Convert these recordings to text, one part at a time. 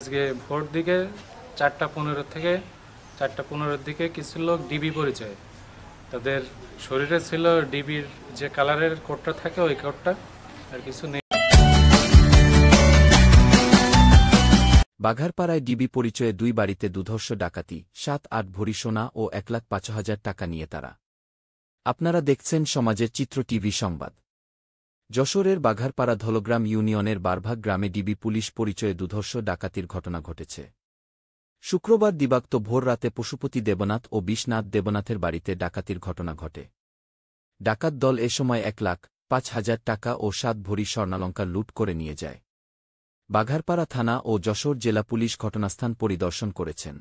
আজকে ভোর দিকে 4:15 থেকে 4:15 দিকে কিছু লোক ডিবি পরিচয়, তাদের শরীরে ছিল ডিবির যে কালারের কোটটা থাকে ওই কোটটা, আর কিছু নেই। বাঘারপাড়ায় ডিবি পরিচয়ে 2 বাড়িতে দুধর্ষ ডাকাতি, 7-8 ভরি সোনা ও 1,05,000 টাকা নিয়ে তারা। আপনারা দেখছেন সমাজের চিত্র টিভি সংবাদ। যশোরের বাঘারপাড়া ধলগ্রাম ইউনিয়নের বারভাগ গ্রামে ডিবি পুলিশ পরিচয়ে দুধর্ষ ডাকাতির ঘটনা ঘটেছে। শুক্রবার দিবাগত ভোর রাতে পশুপতি দেবনাথ ও বিশ্বনাথ দেবনাথের বাড়িতে ডাকাতির ঘটনা ঘটে। ডাকাত দল এ সময় 1,05,000 টাকা ও 7 ভরি স্বর্ণালঙ্কার লুট করে নিয়ে যায়। বাঘারপাড়া থানা ও যশোর জেলা পুলিশ ঘটনাস্থান পরিদর্শন করেছেন।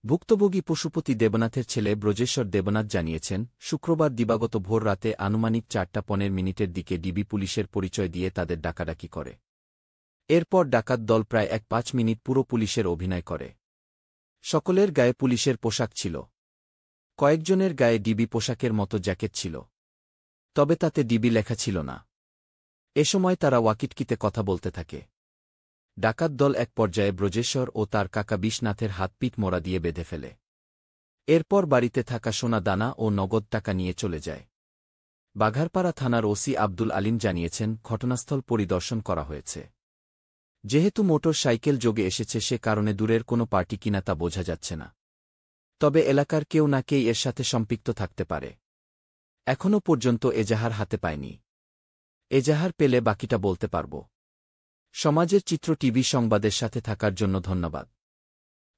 ভুক্তভোগী পশুপতি দেবনাথের ছেলে ব্রজেশ্বর দেবনাথ জানিয়েছেন, শুক্রবার দিবাগত ভোর রাতে আনুমানিক 4:15 দিকে ডিবি পুলিশের পরিচয় দিয়ে তাদের ডাকাডাকি করে। এরপর ডাকাত দল প্রায় 1-5 মিনিট পুরো পুলিশের অভিনয় করে। সকলের গায়ে পুলিশের পোশাক ছিল। কয়েকজনের গায়ে ডিবি পোশাকের মতো জ্যাকেট ছিল, তবে তাতে ডিবি লেখা ছিল না। এ সময় তারা ওয়াকিটকিতে কথা বলতে থাকে। ডাকাত দল এক পর্যায়ে ব্রজেশ্বর ও তার কাকা বিশ্বনাথের হাত-পিঠ মোড়া দিয়ে বেঁধে ফেলে। এরপর বাড়িতে থাকা সোনা দানা ও নগদ টাকা নিয়ে চলে যায়। বাঘারপাড়া থানার ওসি আব্দুল আলিম জানিয়েছেন, ঘটনাস্থল পরিদর্শন করা হয়েছে। যেহেতু মোটর সাইকেল যোগে এসেছে সে কারণে দূরের কোনো পার্টি কিনা তা বোঝা যাচ্ছে না, তবে এলাকার কেউ না কেই এর সাথে সম্পৃক্ত থাকতে পারে। এখনও পর্যন্ত এজাহার হাতে পায়নি। এজাহার পেলে বাকিটা বলতে পারব। সমাজের চিত্র টিভি সংবাদের সাথে থাকার জন্য ধন্যবাদ।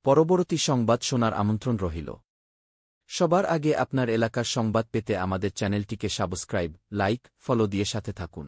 পরবর্তী সংবাদ শোনার আমন্ত্রণ রহিল। সবার আগে আপনার এলাকার সংবাদ পেতে আমাদের চ্যানেলটিকে সাবস্ক্রাইব, লাইক, ফলো দিয়ে সাথে থাকুন।